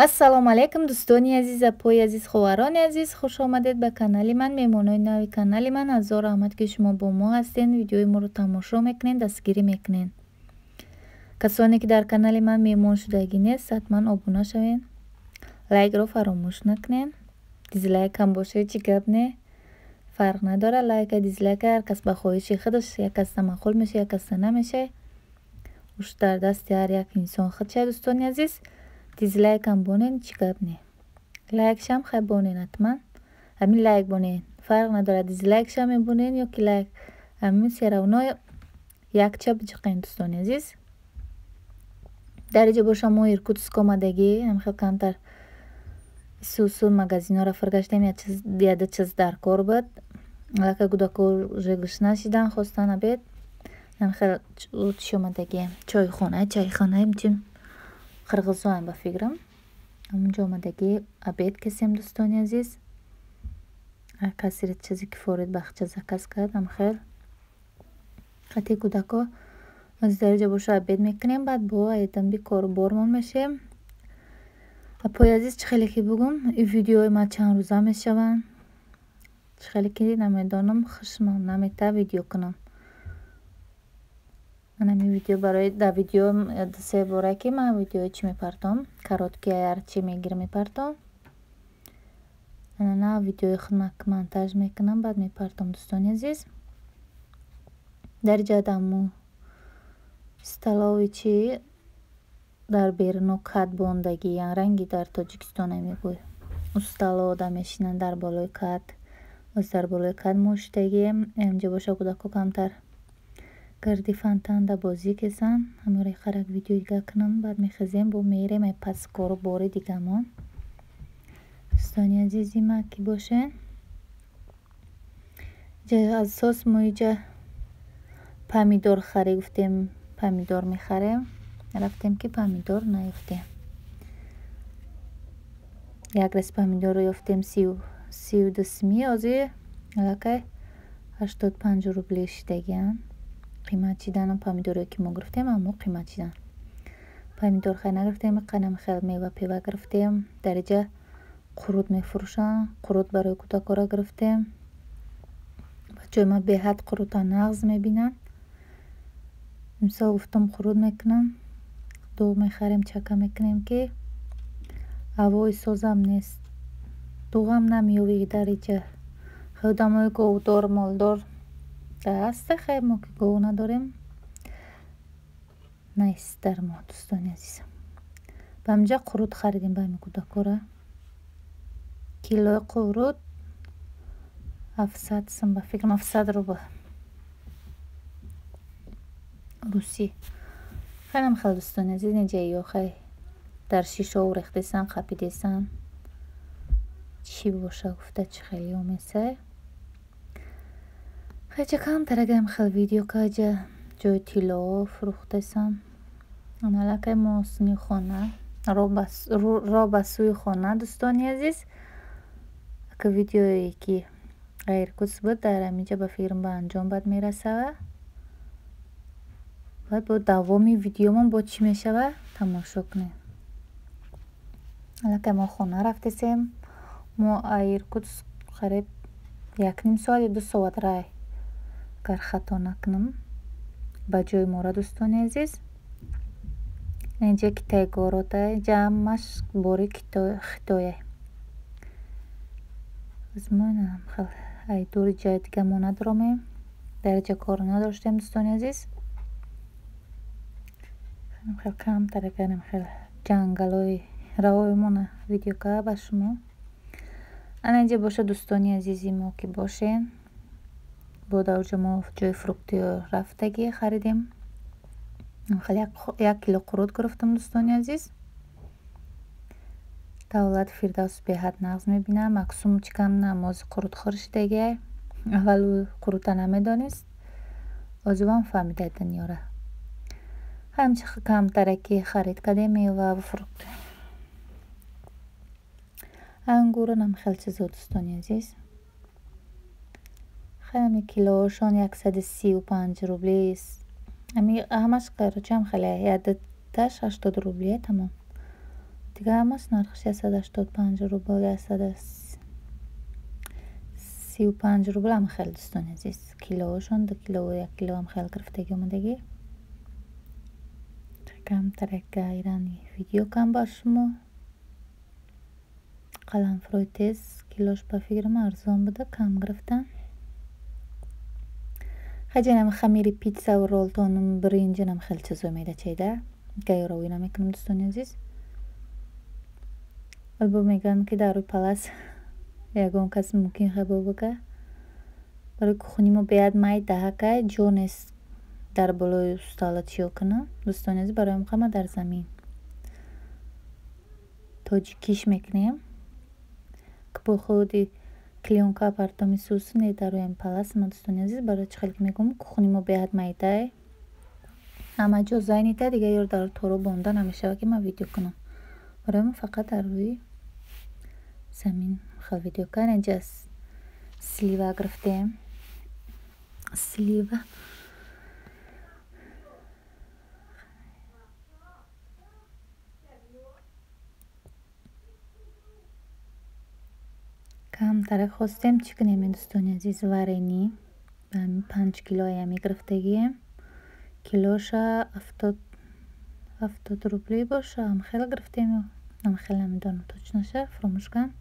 ассалому алайкум дӯстони азиз, апои азиз, ховарони азиз, хуш омадед ба канали ман. меҳмонои нави канали ман, азор аҳмад ки шумо бо мо ҳастед, видеои моро тамошо мекунед, дастгирӣ мекунед. касоне ки дар канали ман меҳмон шудагӣ нест, ҳатман обуна шавед, лайкро фаромӯш накунед. дизлайк ҳам бошед чӣ гап не, фарқ надорад. лайка дизлайка ҳар кас ба хоҳиши худаш, як каста маъқул меша, як каста намеша. уш дар дасти ҳар як инсон худша. дӯстони азиз, дизлайк ҳам бонен, чӣ гап не. лайкшам хай бонен, ҳатман ҳамин лайк бонен, фарқ надорад дизлайкша мебонен ё ки лайк, ҳамин се равно якча биҷиқен. дӯстони азиз, дар иҷо боша мо иркутск омадагӣ, ҳамхел камтар су магазинора фиргаштем, яда чиз дар кор буд. аллакай кӯдако уже гушна шидан, хостан обед. ҳамхел чӣ омадагӣ, чайхонаи мчим қирғизоам ба фикрам. ҳамунҷо омадагӣ обед кесем. дӯстони азиз, ҳар каси чизи кифорит бахча заказ кард. ҳамхел хати кӯдако аз дар иҷо боша обед мекунем, баъд бо айдам би кору бормон мешем. апои азиз, чӣ хеле ки бугум, ин видеои ман чанд рӯза мешаванд, чӣ хеле ки намедонам, хушмам намета видео кунам. манами видео барои да видео се бора ки ман видео чӣ мепартом, каротки арчи мегирам мепартом. на видеои худ монтаж мекунам, баъд мепартом. дӯстони азиз, дар ҷадаму столови чи дар беруно кат бондагӣ, ранги дар тоҷикистон мегӯй. устало ода мешинанд дар болои кат, оз дар болои кат мошидагӣ. инҷо боша кӯдако камтар гарди фонтанда бозӣ кесан. ҳамаро харак видео дига кунам, баъд мехезем бо мерем ай пас кору бори дигамон. дӯстони азизи ма ки бошен, асос мо иҷа помидор харе, гуфтем помидор мехарем, рафтем ки помидор наёфтем. як рис помидорро ёфтем 32 сими, ози аллакай 85 рубли шидагиан. қимат чидан помидоре ки мо гирифтем, аммо қимат чидан. помидор хай нагирифтем, қанам хел мева пева гирифтем. дар иҷа қурут мефурӯшанд, қурут барои кӯдакора гирифтем. бачаҳои ма беҳад қурута нағз мебинанд. мисол гуфтам қурут мекунам, дуғ мехарем, чака мекунем ки ҳавои созам нест, дуғам намеёвӣ дар иҷа. одамои говдор молдор дасте, хай мо ки гов надорем, нест дар мо. дӯстони азиз, ба инҷа қурут харидем ба ҳамин кӯдакора. килои қурут 700 сум, ба фикрам 700 рубл русӣ. хелам хел дӯстони азиз, инҷа ё хай дар шишо рехтесан, қапидесан, чӣ боша гуфта, чӣ хеле омесай. хайча камтарагам хел видео каҷа ҷои тиллоо фурӯхтесан. амалакай мосини хона ро ба сӯи хона. дӯстони азиз, ак видеое ки иркутск буд, дар ҳаминҷа ба фикрам ба анҷом бад мерасава. баъд бо давоми видеомон бо чӣ мешава тамошо кунем. аллакай мо хона рафтесем. мо иркутск қариб 1.5 соат ё 2 соат рай, агар хато накунам, ба ҷои мора. дӯстони азиз, инҷа китайгорота, ҷамъаш бори хитое. азмонам хел ай дури ҷай дига мо надоромем, дар иҷа кор надоштем. дӯстони азиз, хел камтар агарем хел ҷангалои раҳоимона видео кара ба шумо. ана инҷа боша дӯстони азизи мо ки бошен, бо давҷа мо ҷои фруктиё рафтагӣ харидем. хел 1 кило қурут гирифтам. дӯстони азиз, давлати фирдавс беҳад нағз мебинам. максум чикам намози қурутхӯр шидагиай. аввалу қурута намедонист, озивам фаҳмида дунёра. ҳамчи камтараки харид кардем, меваву фрукт. ангурам хел чизо. дӯстони азиз, хеле килоошон 135 рублист. ҳамаш қарочам хеле ядаташ 80 рублие тамом. دیگه هماست نرخش 185 روبل 135 روبل هم خیلی دوستان عزیز کیلوشون 2 کیلو و 1 کیلو هم خیلی گرفتگی اومدگی کم ترک ایرانی ویدیو کم بر شما قلم فروی تیز کیلوش با فکرم ارزان بوده کم گرفتم خیلی خمیری پیتزا و رولتون برینجنم خیلی چیزو میده چیده گایو روی نمیکنم دوستان عزیز البته میگن که در روی پلاس یکون کس ممکن خبر بگه برای کخونیمو بیاد مای ده که جونست در بالای استالا چیو کنه دوستان عزیز برای مقام در زمین توجی کیش میکنیم که با خودی کلیونکا پرتامی سوسنی در روی پلاس ما دوستان عزیز برای چخلی که میگم کخونیمو بیاد مای ده اما جو زاینی ده دیگه یور در تورو بونده نمیشه که ما ویدیو کنم برای ما فقط در روی زمین خیلی ویدیو کن اینجا سلیوه گرفتیم سلیوه کم ترک خواستیم چی کنیم این دوستان عزیز ورینی 5 کیلوی همی گرفتگیم کیلوش 70 روبلی باشه هم خیلی گرفتیم هم خیلی نمیدونم توچ نشه فراموش کن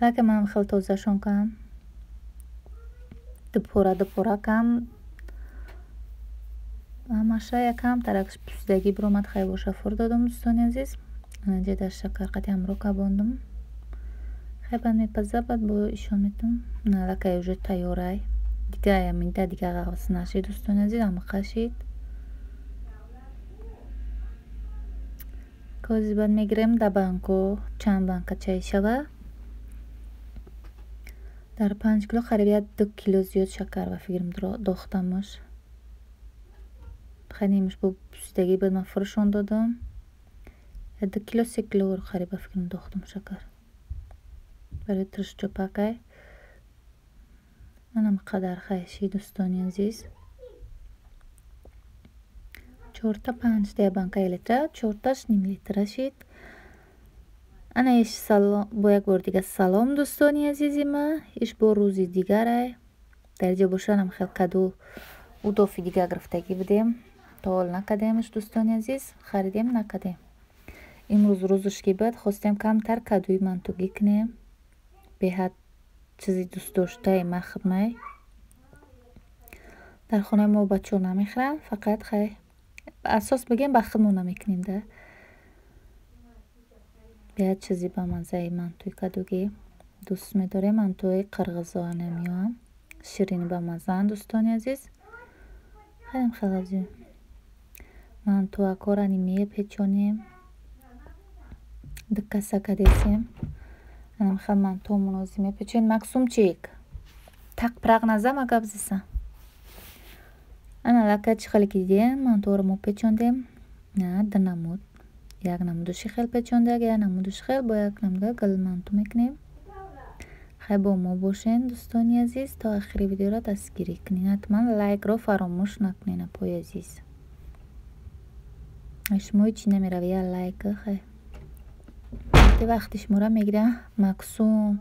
لکه من خیلی توزه شون کنم دپورا کم همشه یکم ترکش پوسیدگی برومد خیلی باشه فور دادم دوستان عزیز اینجا در شکر قطعی هم رو کباندم خیلی بند میپزه بد با ایشان میتونم نه لکه یوجد تایورای دیگه میده دیگه غاز نشید دوستان عزیز اما قشید کوزی بعد میگیریم در بانکو چند بانک چای شوه در 5 کیلو خریبیت 2 کیلو زیاد شکر و فکرم داختمش خیلی نیمش با پوسیدگی بعد من فرشون دادم 2 کیلو 3 کیلو رو خریبه فکرم داختم شکر برای ترش چوپاکای منم قدر خیشی دوستانی عزیز 4 تا 5 تا بانکای لیتر 4 تاش نیم لیتر شید انا ایش سلام با یک بار دیگه سلام دوستانی عزیزی ما ایش با روزی دیگره درجه باشنم خیلی کدو او دوفی دیگه گرفتگی بدیم تول نکدیمش دوستانی عزیز خریدیم نکدیم امروز روزش که بعد خواستیم کمتر کدوی منتوگی کنیم به حد چیزی دوست داشته مخمه در خونه ما بچه نمیخورن فقط خیلی اساس بگیم بخمون نمیکنیم ده به چیزی با مزه منتوی کدوگی دوست میداره منتوی قرغزا نمیوان شیرینی با مزه دوستانی عزیز خیلی عزیز منتو اکورانی میپیچونیم دکه سکدیسیم انم خیلی منتو منازی میپیچون مکسوم چیک تق پرق نزم اگه بزیسم انا لکه چی خیلی که دیدیم منتو رو مو پیچوندیم نه ده نمود یک نمودوشی خیلی پیچونده یک نمودوش خیلی با یک نموده گل منتو میکنیم خیلی با ما باشین دوستانی عزیز تا آخری ویدیو را دستگیری کنین حتما لایک رو فراموش نکنین پای عزیز شما چی نمیروی یا لایک خیلی وقتی شما را میگیره مکسوم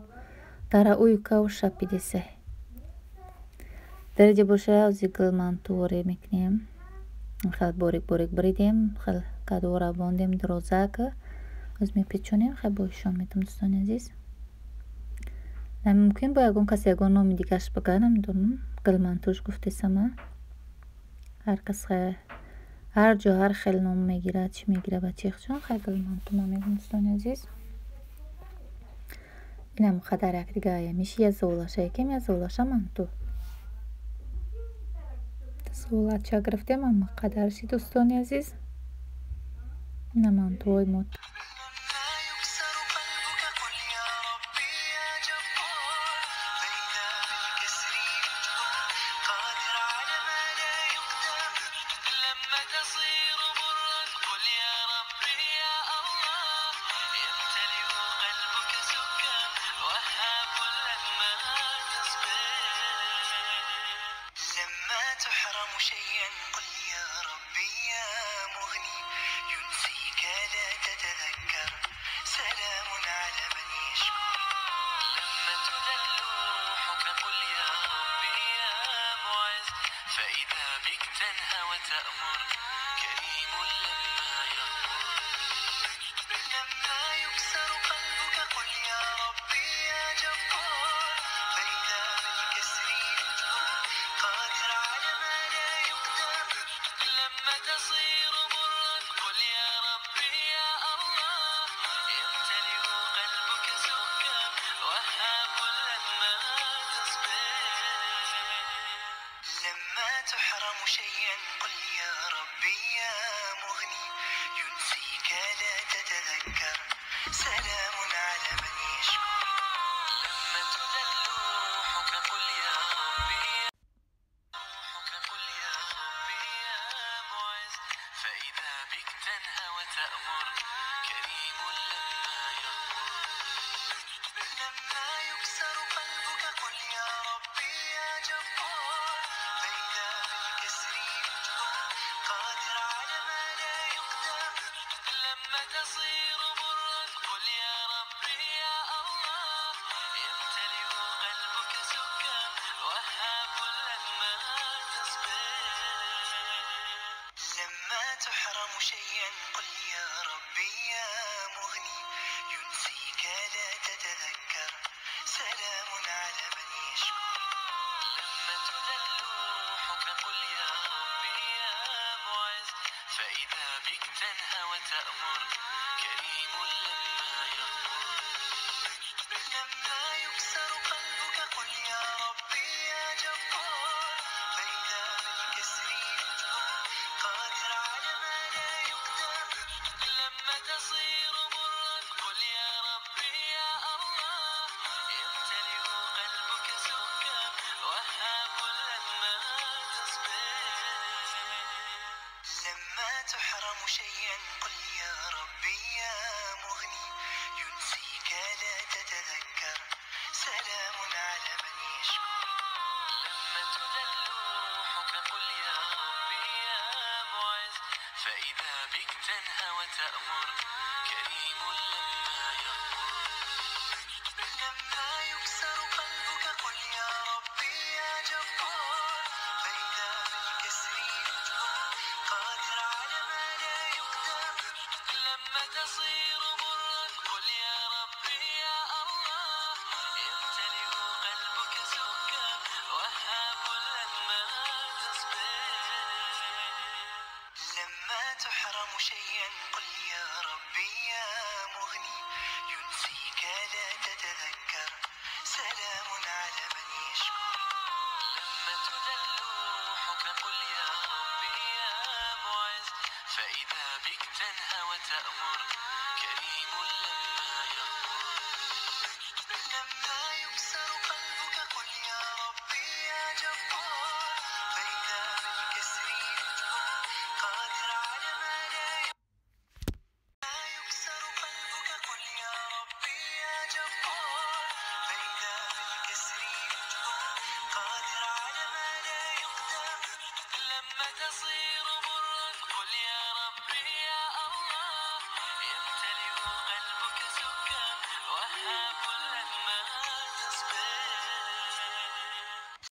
در اوی که و شپیده سه درجه باشه از گل منتو رو میکنیم خیلی باریک بریدیم خیلی کدو را باندیم دروزه که از میپیچونیم خیلی بایشان میتونم دوستان عزیز ممکن با یکون کسی یکون نامی دیگهش بگه نمیدونم گل منتوش گفته سمه هر کس خیلی هر جا هر خیلی نام میگیره چی میگیره بچه چون خیلی گل منتو ما میگم دوستان عزیز اینم قدر یک دیگه میشه یه زولاشه یکم یه زولاشه منتو زولت چه گرفتیم اما قدرشی دوستان عزیز اینم منتوی مد تحرم شيئا قل يا ربي يا مغني ينسيك لا تتذكر وتأمر، كريم لما يغفر. لما يكسر قلبك قل يا ربي يا جبار، فإذا بالكسر يجبر، قادر على ما لا يقدر. لما تصير مرا قل يا ربي يا الله، يمتلئ قلبك سكر، وهاب لما تصبر. لما تحرم شيئا قل يا ربي يا مغني، ينسيك لا تتذكر، سلام على من يشكر. لما تذل روحك قل يا ربي، روحك قل يا ربي يا معز، فإذا بك تنهى وتأمر، كريم لما يغفر. لما يكسر قلبك قل يا ربي يا جبار، فإذا بالكسر يجبر، قادر على ما لا يقدر. لما تصير مرا قل يا ربي يا الله، يمتلئ قلبك سكر، وهاب لما تصبر. لما تحرم شيئا قل يا ربي يا مغني، ينسيك لا تتذكر، سلام على من يشكر. لما تذل روحك قل يا ربي يا معز، فإذا بك تنهى وتأمر، كريم لما يغفر. لما يكسر قلبك قل يا ربي يا جبار، فإذا بالكسر يجبر، قادر على ما لا يقدر. لما تصير مرا قل يا ربي يا الله، يمتلئ قلبك سكر، وهاب لما تصبر. لما تحرم شيئا قل يا ربي يا مغني، ينسيك لا تتذكر، سلام على من يشكر. لما تذل روحك قل يا ربي يا معز، فإذا بك تنهى وتأمر، كريم لما يغفر. لما يكسر قلبك قل يا ربي يا جبار، فإذا بالكسر يجبر، قادر على ما لا يقدر. لما تصير مرا قل يا ربي يا الله، يمتلئ قلبك سكر، وهاب لما تصبر. لما تحرم شيئا قل يا ربي يا مغني، ينسيك لا تتذكر، سلام على من يشكر. لما تذل روحك قل يا ربي يا معز، فإذا بك تنهى وتأمر، كريم لما يغفر. لما يكسر قلبك قل يا ربي يا جبار، فإذا بالكسر يجبر، قادر على ما لا لما يكسر قلبك قل يا ربي يا جبار، فإذا بالكسر يجبر، قادر على ما لا يقدر. لما تصير